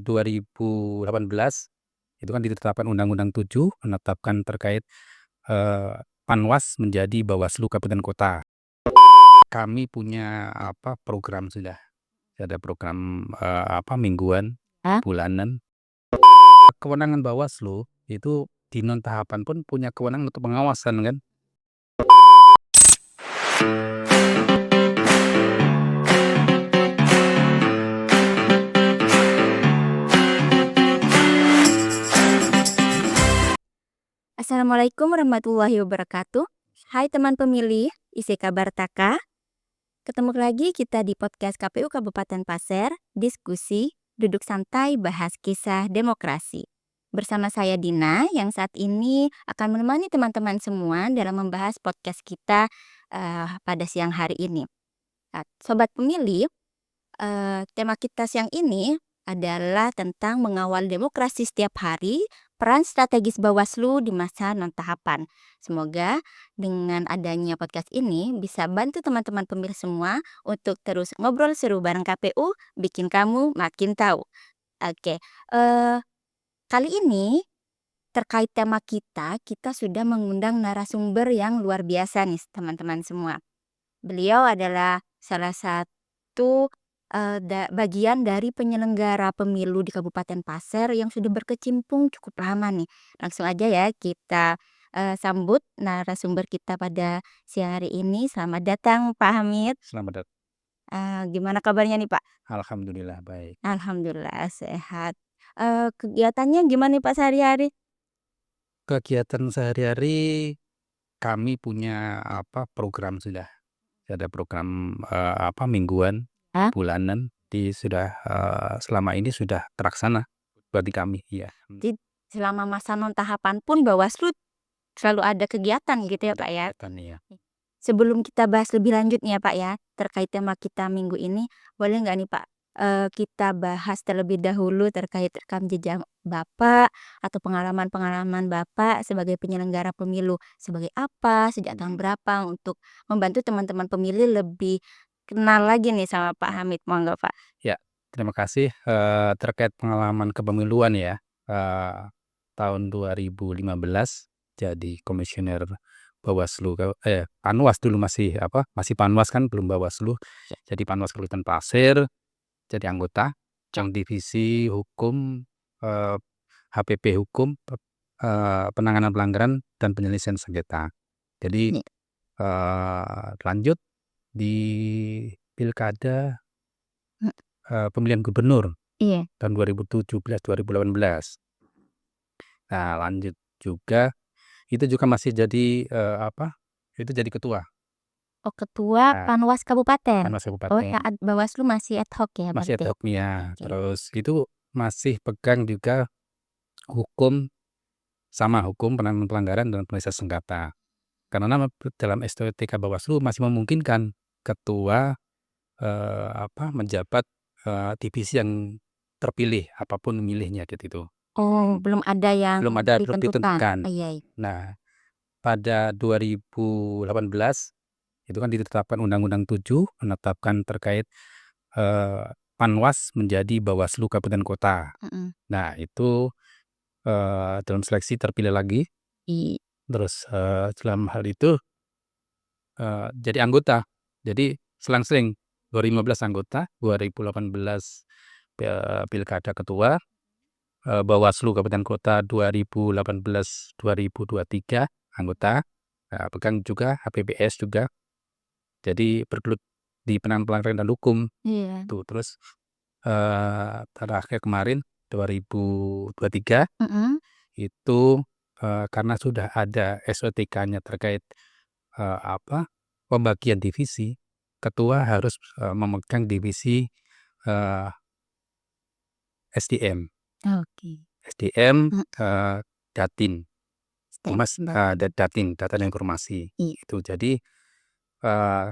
2018 itu kan ditetapkan Undang-Undang 7 menetapkan terkait Panwas menjadi Bawaslu Kabupaten Kota. Kami punya program sudah. Ada program mingguan, bulanan. Kewenangan Bawaslu itu di non tahapan pun punya kewenangan untuk pengawasan kan. Assalamualaikum warahmatullahi wabarakatuh. Hai teman pemilih, isi kabar taka? Ketemu lagi kita di podcast KPU Kabupaten Pasir, diskusi, duduk santai, bahas kisah demokrasi. Bersama saya Dina yang saat ini akan menemani teman-teman semua dalam membahas podcast kita pada siang hari ini. Sobat pemilih, tema kita siang ini adalah tentang mengawal demokrasi setiap hari, peran strategis Bawaslu di masa non-tahapan. Semoga dengan adanya podcast ini bisa bantu teman-teman pemilih semua untuk terus ngobrol seru bareng KPU, bikin kamu makin tahu. Oke, kali ini terkait tema kita sudah mengundang narasumber yang luar biasa nih teman-teman semua. Beliau adalah salah satu bagian dari penyelenggara pemilu di Kabupaten Pasir yang sudah berkecimpung cukup lama nih. Langsung aja ya kita sambut narasumber kita pada siang hari ini. Selamat datang Pak Hamid. Selamat datang. Gimana kabarnya nih Pak? Alhamdulillah baik. Alhamdulillah sehat. Kegiatannya gimana nih Pak sehari-hari? Kegiatan sehari-hari kami punya program sudah. Ada program mingguan, bulanan sudah selama ini sudah terlaksana bagi kami ya. Jadi selama masa non tahapan pun Bawaslu selalu ada kegiatan gitu ya Pak ya. Ya. Sebelum kita bahas lebih lanjut nih ya Pak ya terkait tema kita minggu ini, boleh nggak nih Pak kita bahas terlebih dahulu terkait rekam jejak Bapak atau pengalaman-pengalaman Bapak sebagai penyelenggara pemilu sebagai apa, sejak tahun berapa untuk membantu teman-teman pemilih lebih kenal lagi nih sama Pak Hamid. Monggo Pak. Ya, terima kasih terkait pengalaman kepemiluan ya. Tahun 2015 jadi komisioner Bawaslu Panwas dulu masih Panwas kan belum Bawaslu. Jadi Panwas Kabupaten Pasir, jadi anggota divisi hukum HPP hukum penanganan pelanggaran dan penyelesaian sengketa. Jadi lanjut di pilkada pemilihan gubernur tahun 2017-2018. Nah lanjut juga itu juga masih jadi itu jadi ketua. Oh ketua Panwas Kabupaten. Panwas Kabupaten. Oh saat Bawaslu masih ad hoc ya Masih berarti. ad hoc ya. Terus itu masih pegang juga hukum penanganan pelanggaran dan penyelesaian sengketa. Karena dalam STTK Bawaslu masih memungkinkan ketua menjabat divisi yang terpilih apapun milihnya gitu. Oh, belum ada yang belum ditentukan. Iya. Nah, pada 2018 itu kan ditetapkan Undang-Undang 7 menetapkan terkait Panwas menjadi Bawaslu Kabupaten Kota. Nah, itu dalam seleksi terpilih lagi. Terus dalam hal itu jadi anggota. Jadi selang-seling 2015 anggota, 2018 pilkada ketua, Bawaslu Kabupaten Kota 2018-2023 anggota, pegang juga HPPS juga. Jadi bergelut di penanganan pelanggaran dan hukum. Iya. Tuh, terus terakhir kemarin 2023 itu karena sudah ada SOTK-nya terkait pembagian divisi, ketua harus memegang divisi SDM. SDM Datin. Datin, data dan informasi. Itu jadi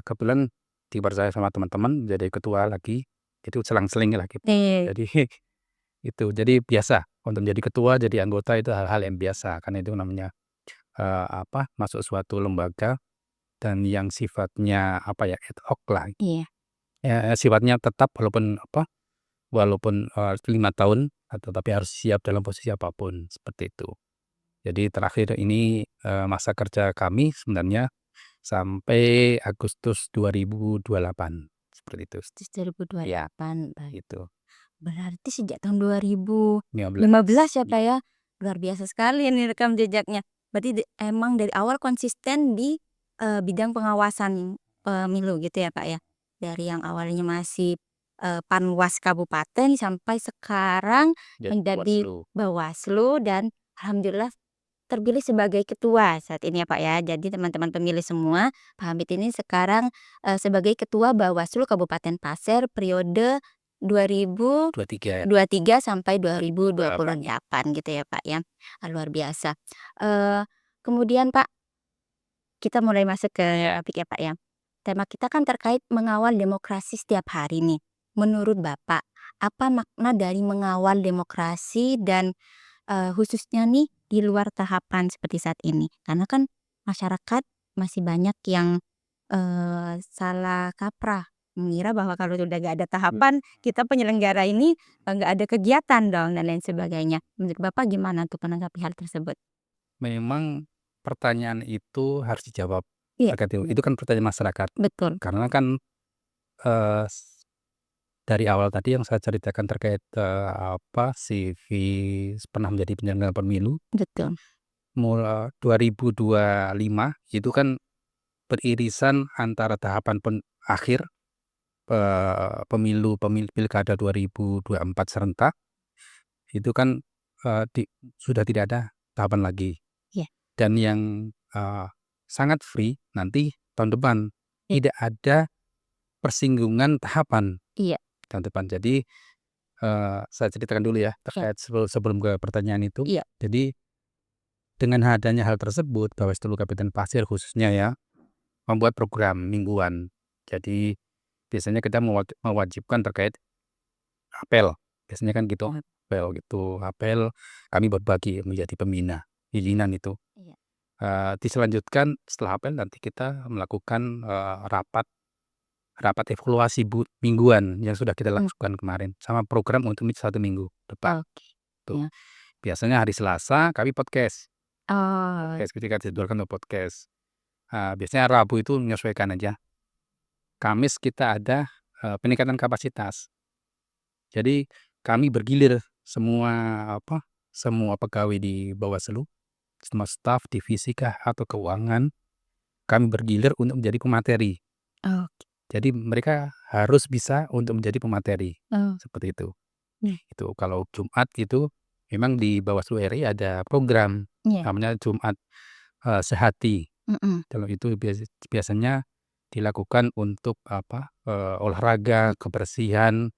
kebetulan dipercaya sama teman-teman jadi ketua lagi, itu selang-seling lagi. Jadi itu jadi biasa untuk menjadi ketua, jadi anggota itu hal-hal yang biasa karena itu namanya masuk suatu lembaga dan yang sifatnya ad hoc lah. Iya. Ya, sifatnya tetap walaupun walaupun 5 tahun, tetapi harus siap dalam posisi apapun, seperti itu. Jadi terakhir ini masa kerja kami sebenarnya sampai Agustus 2028, seperti itu. Terus 2028, Iya, baik. gitu. Berarti sejak tahun 2015 15. ya, Pak, ya? Luar biasa sekali ini rekam jejaknya. Berarti emang dari awal konsisten di bidang pengawasan pemilu gitu ya, Pak, ya? Dari yang awalnya masih Panwas kabupaten sampai sekarang Jadi menjadi Bawaslu. Bawaslu dan alhamdulillah terpilih sebagai ketua saat ini ya, Pak, ya. Jadi teman-teman pemilih semua, Pak Hamid ini sekarang sebagai ketua Bawaslu Kabupaten Pasir periode 23 ya. 2023 sampai 2028 28. gitu ya, Pak, ya. Luar biasa. Kemudian Pak, kita mulai masuk ke topik ya, Pak, ya. Tema kita kan terkait mengawal demokrasi setiap hari nih. Menurut Bapak, apa makna dari mengawal demokrasi dan khususnya nih di luar tahapan seperti saat ini? Karena kan masyarakat masih banyak yang salah kaprah, mengira bahwa kalau sudah gak ada tahapan, kita penyelenggara ini nggak ada kegiatan dong dan lain sebagainya. Menurut Bapak gimana tuh menanggapi hal tersebut? Memang pertanyaan itu harus dijawab Iya, terkait itu kan pertanyaan masyarakat. betul. Karena kan dari awal tadi yang saya ceritakan terkait CV pernah menjadi penyelenggara pemilu, Betul. mulai 2025 itu kan beririsan antara tahapan akhir pemilu pilkada 2024 serentak, itu kan sudah tidak ada tahapan lagi. Iya. Dan yang sangat free nanti tahun depan, Iya. tidak ada persinggungan tahapan Iya. tahun depan. Jadi saya ceritakan dulu ya terkait sebelum ke pertanyaan itu. Iya. Jadi dengan adanya hal tersebut, Bawaslu Kabupaten Pasir khususnya ya, membuat program mingguan. Jadi biasanya kita mewajibkan terkait apel. Biasanya kan gitu, apel gitu. Apel kami berbagi menjadi pembina, izinan itu. Iya. Diselanjutkan setelah apel nanti kita melakukan rapat evaluasi mingguan yang sudah kita lakukan kemarin sama program untuk 1 minggu depan. Oke. Tuh. Ya. Biasanya hari Selasa kami podcast. Oh. Podcast ketika dijadwalkan untuk podcast. Biasanya Rabu itu menyesuaikan aja. Kamis kita ada peningkatan kapasitas. Jadi kami bergilir semua pegawai di Bawaslu, semua staf divisi kah atau keuangan, kami bergilir untuk menjadi pemateri. Oke. Jadi mereka harus bisa untuk menjadi pemateri, seperti itu. Itu kalau Jumat itu memang di Bawaslu RI ada program namanya Jumat Sehati. Kalau itu biasanya dilakukan untuk olahraga, kebersihan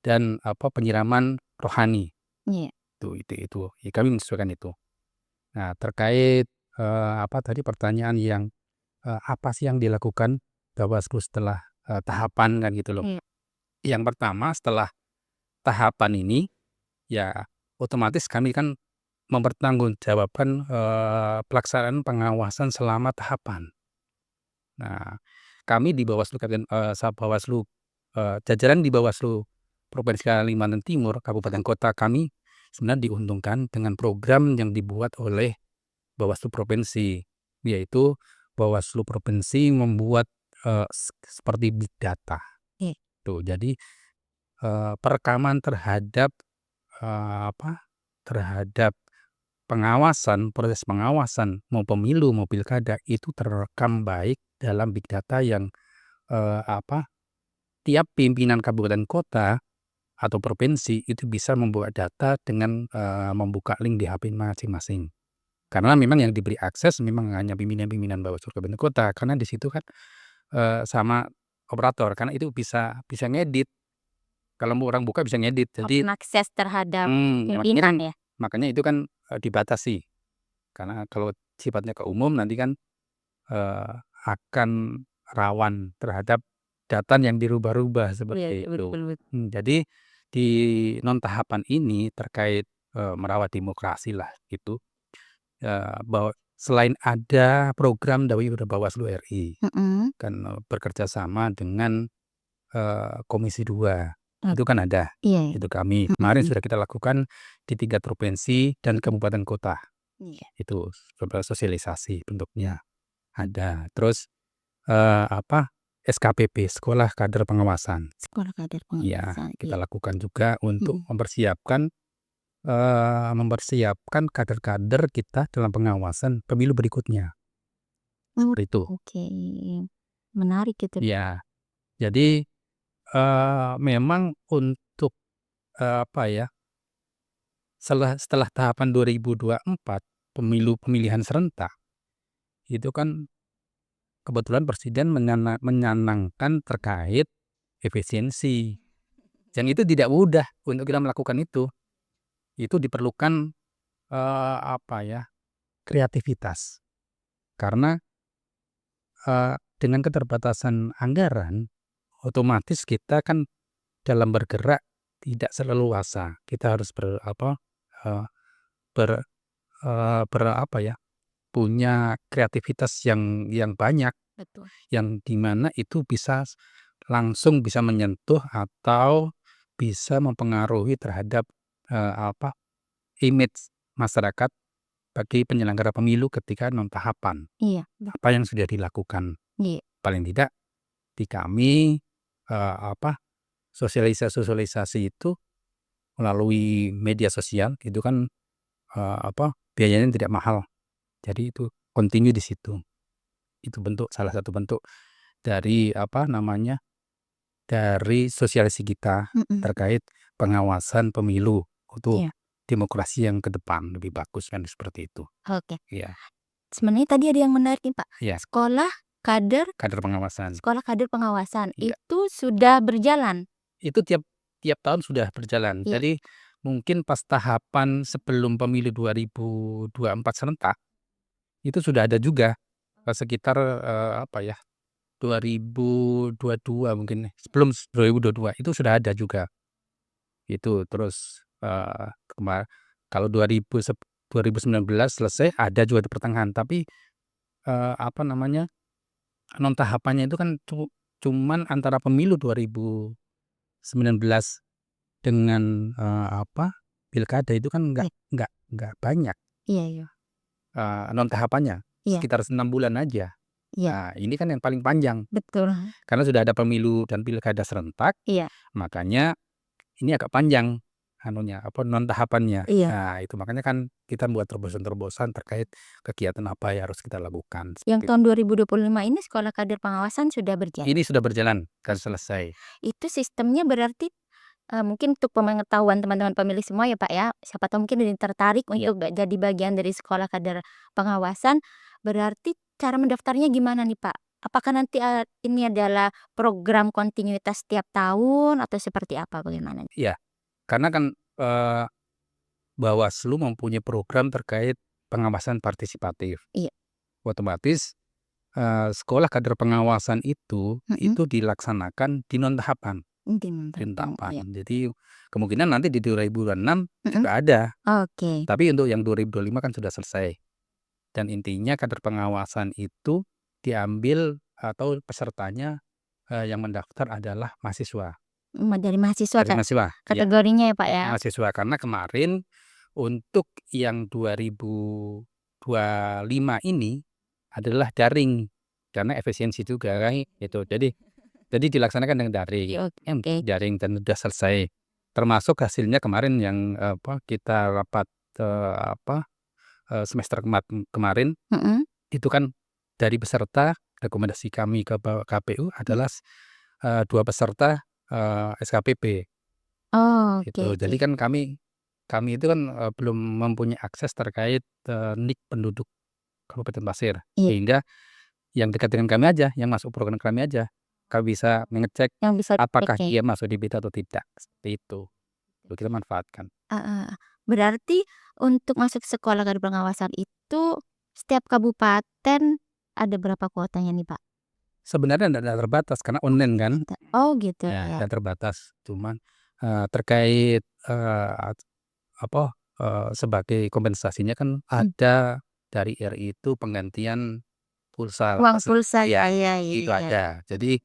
dan penyiraman rohani. Iya. Itu. Ya, kami menyesuaikan itu. Nah, terkait tadi pertanyaan yang apa sih yang dilakukan Bawaslu setelah tahapan kan gitu loh. Iya. Yang pertama setelah tahapan ini ya otomatis kami kan mempertanggungjawabkan pelaksanaan pengawasan selama tahapan. Nah, kami di Bawaslu jajaran di Bawaslu Provinsi Kalimantan Timur, kabupaten kota kami sebenarnya diuntungkan dengan program yang dibuat oleh Bawaslu Provinsi, yaitu Bawaslu Provinsi membuat seperti big data. Tuh, jadi perekaman terhadap terhadap proses pengawasan mau pemilu mau pilkada itu terekam baik dalam big data yang tiap pimpinan kabupaten kota atau provinsi itu bisa membuat data dengan membuka link di HP masing-masing. Karena memang yang diberi akses memang hanya pimpinan-pimpinan Bawaslu kabupaten kota, karena di situ kan sama operator, karena itu bisa ngedit. Kalau mau orang buka bisa ngedit. Jadi akses terhadap pimpinan ya. makanya itu kan dibatasi. Karena kalau sifatnya ke umum nanti kan akan rawan terhadap data yang dirubah-rubah seperti itu. Jadi di non tahapan ini terkait merawat demokrasi lah gitu. Bahwa selain ada program dari Bawaslu RI kan bekerja sama dengan Komisi 2. Itu kan ada, Iya. itu kami. Kemarin Mhm. sudah kita lakukan di tingkat provinsi dan kabupaten kota. Iya. Itu sosialisasi bentuknya ada. Terus SKPP, Sekolah Kader Pengawasan. Sekolah kader Iya, pengawasan. kita Iya. lakukan juga untuk Mhm. mempersiapkan kader-kader kita dalam pengawasan pemilu berikutnya, Oh, seperti itu. oke. Menarik itu. Iya, jadi, memang untuk, apa ya, setelah tahapan 2024, pemilihan serentak, itu kan kebetulan presiden menyanangkan terkait efisiensi, yang itu tidak mudah untuk kita melakukan itu. Itu diperlukan, apa ya, kreativitas. Karena, dengan keterbatasan anggaran, otomatis kita kan dalam bergerak tidak seleluasa. Kita harus eee, ber apa ya, punya kreativitas yang banyak, Betul. yang di mana itu langsung bisa menyentuh atau bisa mempengaruhi terhadap, image masyarakat bagi penyelenggara pemilu ketika non-tahapan. Iya. Apa yang sudah dilakukan, Iya. paling tidak di kami, eee, apa, sosialisasi itu melalui media sosial itu kan, biayanya tidak mahal. Jadi itu continue di situ. Itu salah satu bentuk dari, dari sosialisasi kita Mhm. terkait pengawasan pemilu untuk Iya. demokrasi yang ke depan lebih bagus kan seperti itu. Oke. Iya, Sebenarnya tadi ada yang menarik nih, Pak. iya, Kader kader pengawasan. Sekolah Kader Pengawasan Iya, itu sudah berjalan? itu tiap tiap tahun sudah berjalan. Iya. Jadi mungkin pas tahapan sebelum pemilu 2024 serentak, itu sudah ada juga, sekitar, 2022 mungkin, sebelum 2022 itu sudah ada juga. Itu terus, kalau 2019 selesai ada juga di pertengahan, tapi, non tahapannya itu kan cuman antara pemilu 2019 dengan, pilkada itu kan Iya. nggak banyak, Iya iya. non tahapannya, Iya. sekitar 6 bulan aja. Iya. Nah, ini kan yang paling panjang, Betul. karena sudah ada pemilu dan pilkada serentak, Iya. makanya ini agak panjang non tahapannya. Iya. Nah, itu makanya kan kita buat terobosan-terobosan terkait kegiatan apa yang harus kita lakukan, Yang seperti itu. tahun 2025 ini Sekolah Kader Pengawasan sudah berjalan? Ini sudah berjalan dan selesai. Itu sistemnya berarti, mungkin untuk pengetahuan teman-teman pemilih semua ya, Pak, ya, siapa tahu mungkin ada yang tertarik untuk jadi bagian dari Sekolah Kader Pengawasan, berarti cara mendaftarnya gimana nih, Pak? Apakah nanti, ini adalah program kontinuitas setiap tahun atau seperti apa, bagaimana? Iya, karena kan, Bawaslu mempunyai program terkait pengawasan partisipatif. Iya. Otomatis, sekolah kader pengawasan Mhm. itu dilaksanakan di non tahapan. Di non Oh, tahapan. iya. Jadi kemungkinan nanti di 2026 Mhm. juga ada, Oke. tapi untuk yang 2025 kan sudah selesai. Dan intinya kader pengawasan itu diambil atau pesertanya, yang mendaftar adalah mahasiswa. Dari mahasiswa, Dari mahasiswa, ya, kategorinya ya, Pak, ya? mahasiswa. Karena kemarin untuk yang 2025 ini adalah daring, karena efisiensi juga kan itu. Jadi dilaksanakan dengan daring, Oke. daring dan sudah selesai. Termasuk hasilnya kemarin yang, kita rapat, semester kemarin, Mhm. itu kan dari peserta rekomendasi kami ke KPU adalah 2 peserta, SKPP. Oke Gitu. oke. Jadi kan kami itu kan, belum mempunyai akses terkait, NIK penduduk Kabupaten Pasir, Iya, sehingga yang dekat dengan kami aja, yang masuk program kami aja, kami bisa mengecek yang bisa dicek apakah ya? dia masuk DBT atau tidak, seperti itu. Itu kita manfaatkan. Heeh. Berarti untuk masuk sekolah kader pengawasan itu setiap kabupaten ada berapa kuotanya nih, Pak? Sebenarnya tidak terbatas karena online kan, Oh gitu ya ya. tidak terbatas. Cuman, terkait, sebagai kompensasinya kan Mhm. ada dari RI itu penggantian pulsa Uang pulsa, ya, iya iya itu iya. ada. Jadi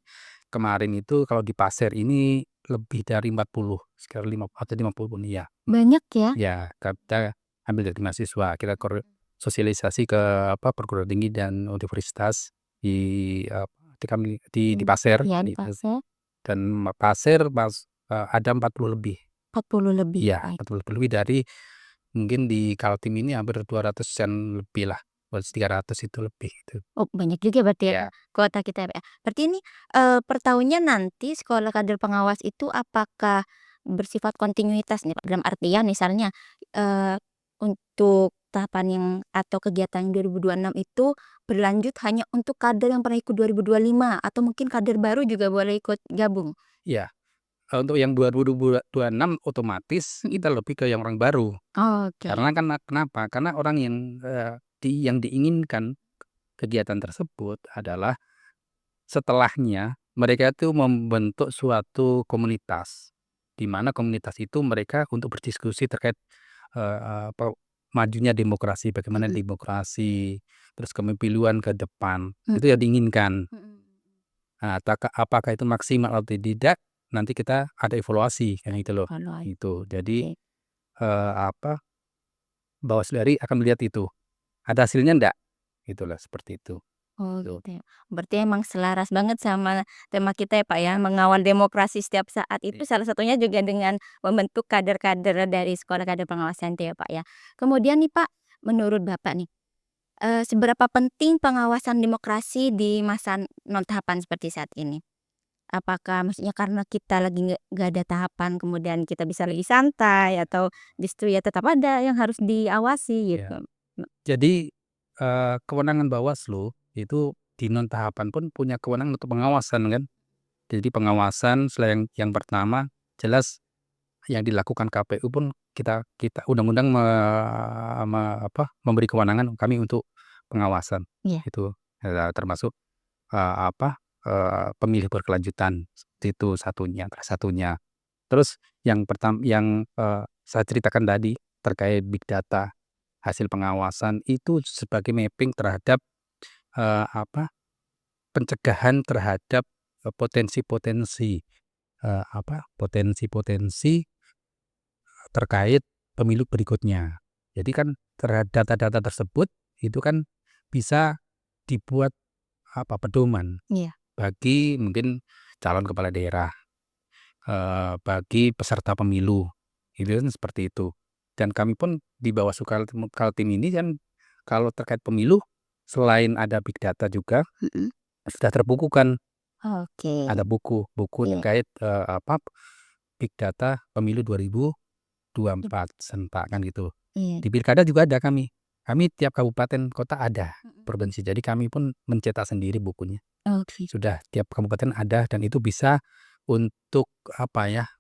kemarin itu kalau di Pasir ini lebih dari 40, sekitar 50 ya. Banyak ya? Ya, kita ambil dari mahasiswa, kita sosialisasi ke perguruan tinggi dan universitas di di Pasir, Ya di Pasir, dan Pasir ada 40 lebih. 40 lebih. Iya, Baik. 40 lebih dari mungkin di Kaltim ini hampir 200-an lebih lah, 300 itu lebih gitu. Oh, banyak juga berarti ya Ya, kuota kita ya, Pak, ya. Berarti ini, per tahunnya nanti sekolah kader pengawas itu apakah bersifat kontinuitas nih, Pak? Dalam artian misalnya, untuk tahapan yang atau kegiatan 2026 itu berlanjut hanya untuk kader yang pernah ikut 2025 atau mungkin kader baru juga boleh ikut gabung? iya, untuk yang 2026 otomatis Mhm. kita lebih ke yang orang baru. Oke. Karena kan kenapa? Karena orang yang, yang diinginkan kegiatan tersebut adalah setelahnya mereka itu membentuk suatu komunitas, di mana komunitas itu mereka untuk berdiskusi terkait, majunya demokrasi, bagaimana Mhm. demokrasi, terus kepemiluan ke depan, Mhm. itu yang diinginkan. Mhm. Nah, apakah itu maksimal atau tidak, nanti kita ada evaluasi, kayak gitu loh, Evaluasi. gitu. Jadi, Oke. eee, apa, Bawaslu RI akan melihat itu, ada hasilnya enggak? Gitu loh, seperti itu, Oh tuh. gitu ya. Berarti emang selaras banget sama tema kita ya Pak ya, mengawal demokrasi setiap saat itu I salah satunya juga dengan membentuk kader-kader dari Sekolah Kader Pengawasan itu ya Pak ya. Kemudian nih Pak, menurut Bapak nih, seberapa penting pengawasan demokrasi di masa non tahapan seperti saat ini? Apakah maksudnya karena kita lagi nggak ada tahapan kemudian kita bisa lagi santai atau justru ya tetap ada yang harus diawasi ya. gitu? Jadi, kewenangan Bawaslu itu di non tahapan pun punya kewenangan untuk pengawasan kan. Jadi pengawasan selain yang pertama jelas yang dilakukan KPU pun kita kita undang-undang memberi kewenangan kami untuk pengawasan. Iya. Itu, termasuk, pemilih berkelanjutan, itu salah satunya. Terus saya ceritakan tadi terkait big data, hasil pengawasan itu sebagai mapping terhadap, eee, apa, pencegahan terhadap, potensi-potensi, potensi-potensi terkait pemilu berikutnya. Jadi kan terhadap data-data tersebut itu kan bisa dibuat pedoman Iya. bagi mungkin calon kepala daerah, bagi peserta pemilu, itu kan seperti itu. Dan kami pun di Bawaslu Kaltim ini kan kalau terkait pemilu selain ada big data juga Mhm. sudah terbukukan, Oke. ada buku Iya. terkait, big data pemilu 2024 serentak kan gitu. Iya. Di pilkada juga ada kami. Kami tiap kabupaten kota ada, Mhm. provinsi. Jadi kami pun mencetak sendiri bukunya. Oke. Sudah tiap kabupaten ada dan itu bisa untuk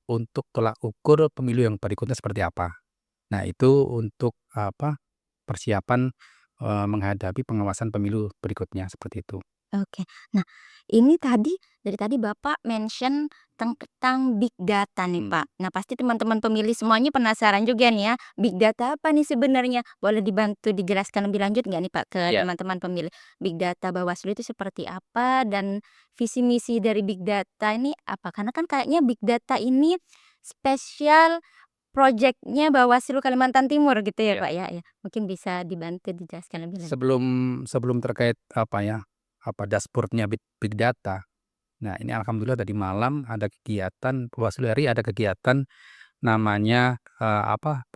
untuk tolak ukur pemilu yang berikutnya seperti apa. Nah itu untuk persiapan, menghadapi pengawasan pemilu berikutnya seperti itu. Oke. Nah, ini tadi dari tadi Bapak mention tentang big data nih, Pak. Nah, pasti teman-teman pemilih semuanya penasaran juga nih ya, big data apa nih sebenarnya? Boleh dibantu dijelaskan lebih lanjut nggak nih, Pak, ke Ya. teman-teman pemilih? Big data Bawaslu itu seperti apa dan visi misi dari big data ini apa? Karena kan kayaknya big data ini spesial projeknya Bawaslu Kalimantan Timur gitu ya, Ya. Pak, ya ya. Mungkin bisa dibantu dijelaskan lebih lanjut. Sebelum sebelum terkait dashboard-nya big data. Nah ini alhamdulillah tadi malam ada kegiatan Bawaslu RI ada kegiatan namanya,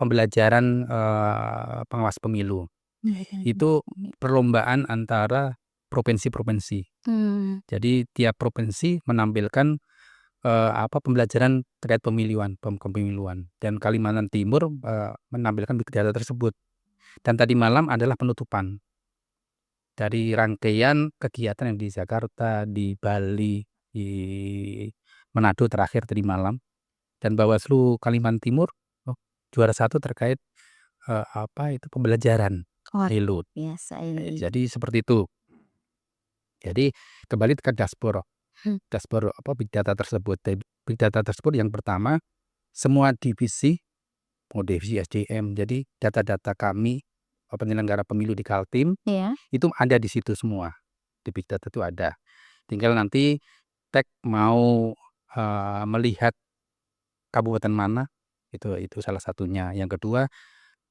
pembelajaran, pengawas pemilu. Itu perlombaan antara provinsi-provinsi. Mmm. Jadi tiap provinsi menampilkan, pembelajaran terkait kepemiluan dan Kalimantan Timur, menampilkan big data tersebut. Dan tadi malam adalah penutupan dari rangkaian kegiatan yang di Jakarta, di Bali, di Manado terakhir tadi malam, dan Bawaslu Kalimantan Timur, juara satu terkait, pembelajaran Oh, pemilu. biasa ini. Jadi seperti itu. Jadi kembali ke dashboard Hmm. dashboard big data tersebut. Big data tersebut yang pertama, semua divisi, divisi SDM, jadi data-data kami, penyelenggara pemilu di Kaltim, Iya. itu ada di situ semua, di big data itu ada. Tinggal nanti mau, melihat kabupaten mana, itu salah satunya. Yang kedua,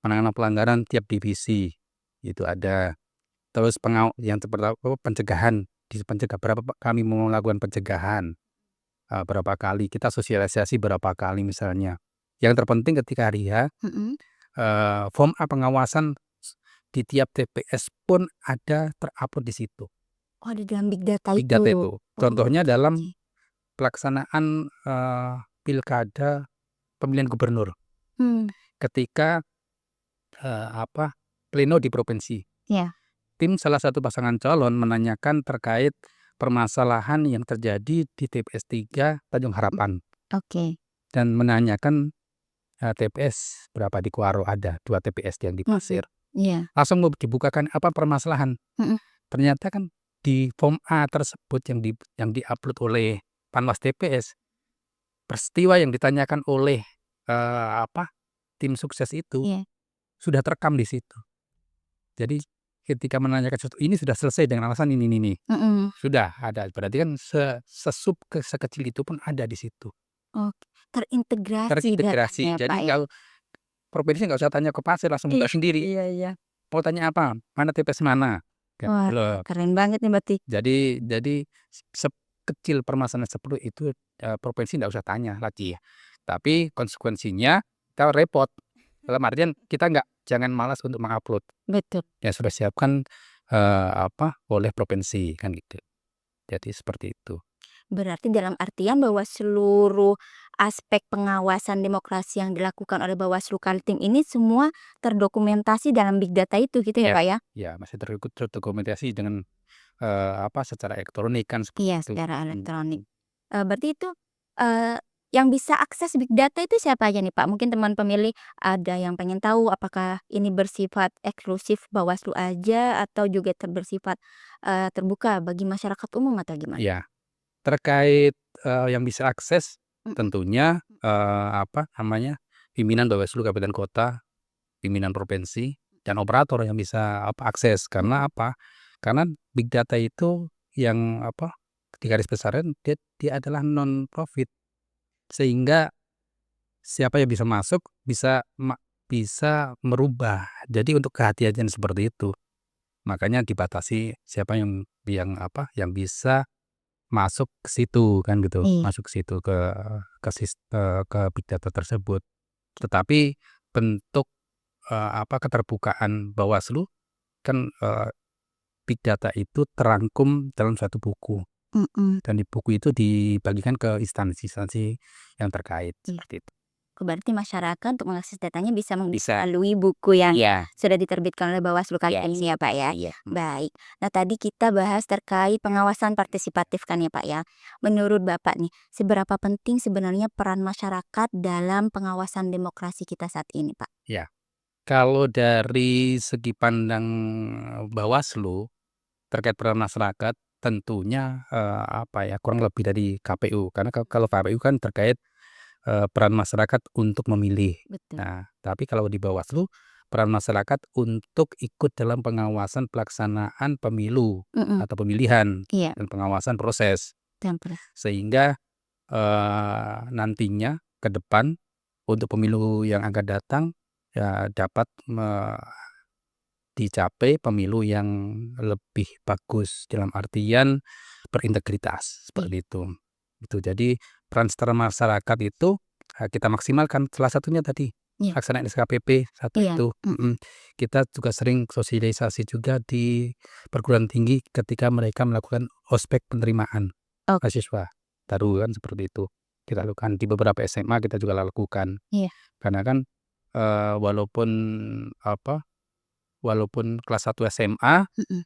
penanganan pelanggaran tiap divisi, itu ada. Terus yang pencegahan, berapa kami mau melakukan pencegahan, berapa kali, kita sosialisasi berapa kali misalnya. Yang terpenting ketika hari H, form A pengawasan di tiap TPS pun ada terupload di situ. Oh, di dalam big data Big data itu. itu. Contohnya Oke, dalam oke. pelaksanaan pilkada pemilihan gubernur. Hmm, Ketika pleno di provinsi. ya, Tim salah satu pasangan calon menanyakan terkait permasalahan yang terjadi di TPS 3 Tanjung Harapan oke. dan menanyakan TPS berapa di Kuaro, ada 2 TPS yang di Pasir. Iya. Langsung mau dibukakan apa permasalahan. Mhm. Ternyata kan di form A tersebut yang diupload oleh Panwas TPS, peristiwa yang ditanyakan oleh tim sukses itu Iya. sudah terekam di situ. Jadi ketika menanyakan sesuatu, ini sudah selesai dengan alasan ini. Mhm. Sudah ada. Berarti kan sekecil itu pun ada di situ. Oke, terintegrasi Terintegrasi. datanya, Jadi Pak, ya? kalau provinsi nggak usah tanya ke Pasir, langsung buka Iya, sendiri. iya, iya. Mau tanya apa? Mana TPS mana? Gitu Wah, loh. keren banget nih berarti. Jadi sekecil permasalahan seperti itu, provinsi nggak usah tanya lagi ya. Tapi konsekuensinya kita repot. Dalam artian kita jangan malas untuk mengupload. Betul. Ya sudah siapkan oleh provinsi kan gitu. Jadi seperti itu. Berarti dalam artian bahwa seluruh aspek pengawasan demokrasi yang dilakukan oleh Bawaslu Kaltim ini semua terdokumentasi dalam big data itu gitu ya, Ya, Pak, ya? ya masih terdokumentasi dengan secara elektronik kan seperti Iya, itu. secara elektronik. Mhm. Berarti itu, eee, yang bisa akses big data itu siapa aja nih, Pak? Mungkin teman pemilih ada yang pengen tahu apakah ini bersifat eksklusif Bawaslu aja atau juga bersifat, terbuka bagi masyarakat umum atau gimana? Iya, terkait yang bisa akses Mhm. tentunya pimpinan Bawaslu kabupaten kota, pimpinan provinsi, dan operator yang bisa akses. Karena Mhm. apa? Karena big data itu yang digarisbesarin dia adalah non profit, sehingga siapa yang bisa masuk bisa merubah. Jadi untuk kehati-hatian seperti itu, makanya dibatasi siapa yang bisa masuk ke situ kan gitu, Iya. masuk ke situ ke big data tersebut. Tetapi bentuk keterbukaan Bawaslu kan, big data itu terangkum dalam suatu buku, Mhm. dan di buku itu dibagikan ke instansi-instansi yang terkait, Iya. seperti itu. Berarti masyarakat untuk mengakses datanya bisa Bisa. melalui buku yang Iya. sudah diterbitkan oleh Bawaslu Kaltim Yes. ini ya, Pak, ya? Iya. Baik. Nah, tadi kita bahas terkait pengawasan partisipatif kan ya, Pak, ya? Menurut Bapak nih, seberapa penting sebenarnya peran masyarakat dalam pengawasan demokrasi kita saat ini, Pak? Ya. Kalau dari segi pandang Bawaslu terkait peran masyarakat, tentunya kurang lebih dari KPU. Karena kalau KPU kan terkait peran masyarakat untuk memilih. Betul. Nah, tapi kalau di Bawaslu, peran masyarakat untuk ikut dalam pengawasan pelaksanaan pemilu Mhm. atau pemilihan Iya, dan pengawasan proses. tempres. Sehingga nantinya ke depan untuk pemilu yang akan datang ya dapat dicapai pemilu yang lebih bagus, dalam artian berintegritas, Iya. seperti itu. Itu jadi peran serta masyarakat itu kita maksimalkan, salah satunya tadi Iya. pelaksanaan SKPP, satu Iya. itu. Mhm. Kita juga sering sosialisasi juga di perguruan tinggi ketika mereka melakukan ospek penerimaan Oke. mahasiswa baru kan, seperti itu. Kita lakukan di beberapa SMA, kita juga lakukan. Iya. Karena kan walaupun walaupun kelas 1 SMA, Mhm.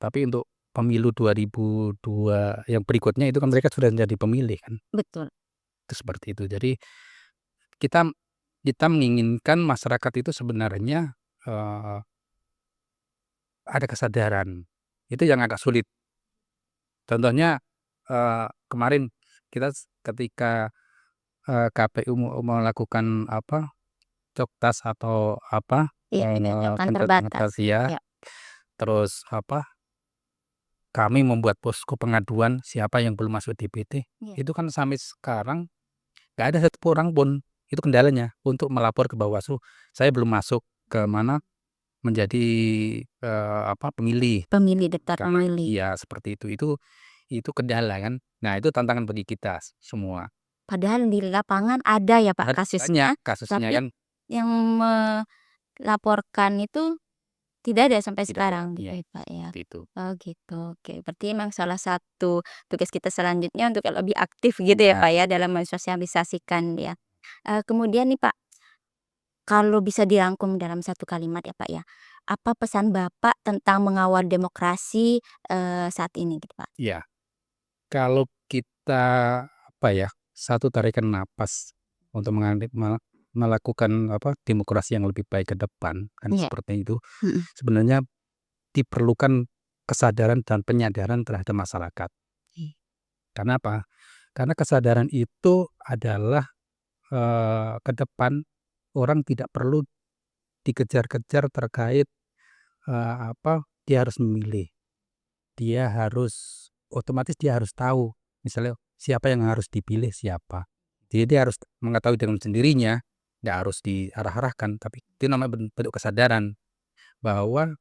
tapi untuk pemilu 2002 yang berikutnya itu kan mereka sudah menjadi pemilih kan, Betul. itu seperti itu. Jadi kita kita menginginkan masyarakat itu sebenarnya eee, ada kesadaran, itu yang agak sulit. Contohnya kemarin kita ketika KPU melakukan coktas atau Iya, tindakan terbatas. pentas ya, Ya. terus kami membuat posko pengaduan siapa yang belum masuk DPT, Iya. itu kan sampai sekarang nggak ada satu orang pun, itu kendalanya untuk melapor ke Bawaslu. Saya belum masuk ke mana, menjadi, pemilih. Pemilih, daftar Karena pemilih. iya seperti itu kendala kan. Nah itu tantangan bagi kita semua. Padahal di lapangan ada ya Pak Banyak kasusnya, kasusnya tapi kan, yang melaporkan itu tidak ada sampai tidak ada. sekarang gitu Iya, ya Pak ya? seperti itu. Oh gitu, oke. Berarti emang salah satu tugas kita selanjutnya untuk lebih aktif gitu ya Nah, Pak ya dalam mensosialisasikan ya. Kemudian nih Pak, kalau bisa dirangkum dalam satu kalimat ya Pak ya, apa pesan Bapak tentang mengawal demokrasi, saat ini gitu Pak? iya, kalau kita, satu tarikan napas untuk melakukan, demokrasi yang lebih baik ke depan, kan Iya, seperti itu, mhm, sebenarnya diperlukan kesadaran dan penyadaran terhadap masyarakat. i Karena apa? Karena kesadaran itu adalah, ke depan orang tidak perlu dikejar-kejar terkait, dia harus memilih. Dia harus otomatis dia harus tahu, misalnya siapa yang harus dipilih siapa. Jadi dia harus mengetahui dengan sendirinya, nggak harus diarah-arahkan, tapi itu namanya bentuk kesadaran bahwa,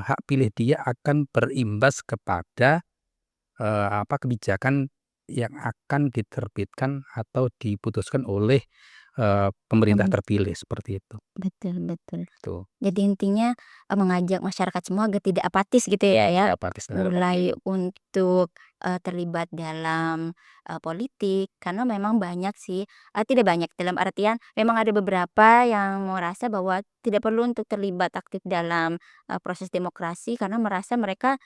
hak pilih dia akan berimbas kepada, kebijakan yang akan diterbitkan atau diputuskan oleh, pemerintah mmm, terpilih, seperti itu, betul betul. tuh. Jadi intinya, mengajak masyarakat semua agar tidak apatis gitu ya, Tidak apatis terhadap mulai pemilu. untuk, terlibat dalam, politik karena memang banyak sih, tidak banyak dalam artian memang ada beberapa yang merasa bahwa tidak perlu untuk terlibat aktif dalam, proses demokrasi karena merasa mereka,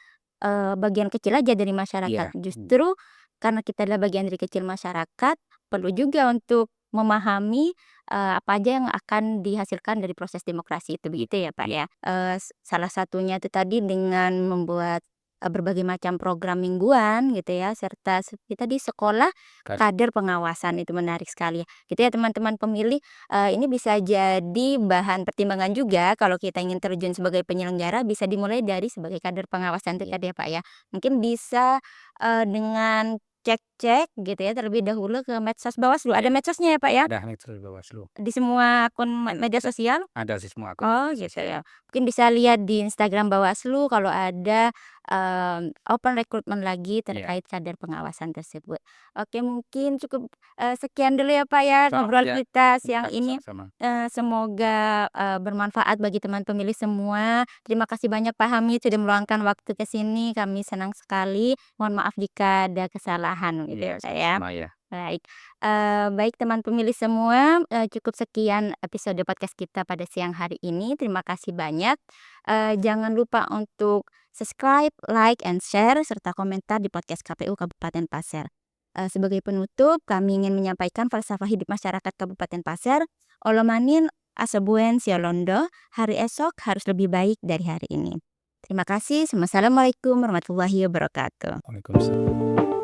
bagian kecil aja dari masyarakat. Iya, Justru karena kita adalah bagian dari kecil masyarakat, perlu juga untuk memahami apa aja yang akan dihasilkan dari proses demokrasi itu, iya, begitu ya, Pak, iya, ya? Salah satunya itu tadi dengan membuat, berbagai macam program mingguan gitu ya, serta tadi sekolah kan, kader pengawasan, itu menarik sekali ya. Gitu ya teman-teman pemilih, ini bisa jadi bahan pertimbangan juga kalau kita ingin terjun sebagai penyelenggara bisa dimulai dari sebagai kader pengawasan itu iya, tadi ya, Pak, ya. Mungkin bisa, dengan cek-cek gitu ya terlebih dahulu ke medsos Bawaslu, iya, ada medsosnya ya, Pak, ya? ada Medsos Bawaslu, Di semua akun media sosial? ada sih semua akun Oh media gitu sosial. ya. Mungkin bisa lihat di Instagram Bawaslu kalau ada, open recruitment lagi Iya, terkait kader pengawasan tersebut. Oke mungkin cukup, sekian dulu ya Pak ya ngobrol iya, kita siang iya, ini, sama-sama. semoga, bermanfaat bagi teman pemilih semua. Terima kasih banyak Pak Hamid sudah meluangkan waktu ke sini, kami senang sekali. Mohon maaf jika ada kesalahan gitu Iya, ya Pak ya. sama-sama ya. Baik, baik teman pemilih semua, cukup sekian episode podcast kita pada siang hari ini. Terima kasih banyak, jangan lupa untuk subscribe, like, and share, serta komentar di podcast KPU Kabupaten Pasir. Sebagai penutup, kami ingin menyampaikan falsafah hidup masyarakat Kabupaten Pasir, "Olomanin asebuen siolondo, hari esok harus lebih baik dari hari ini." Terima kasih. Wassalamualaikum warahmatullahi wabarakatuh. Waalaikumsalam.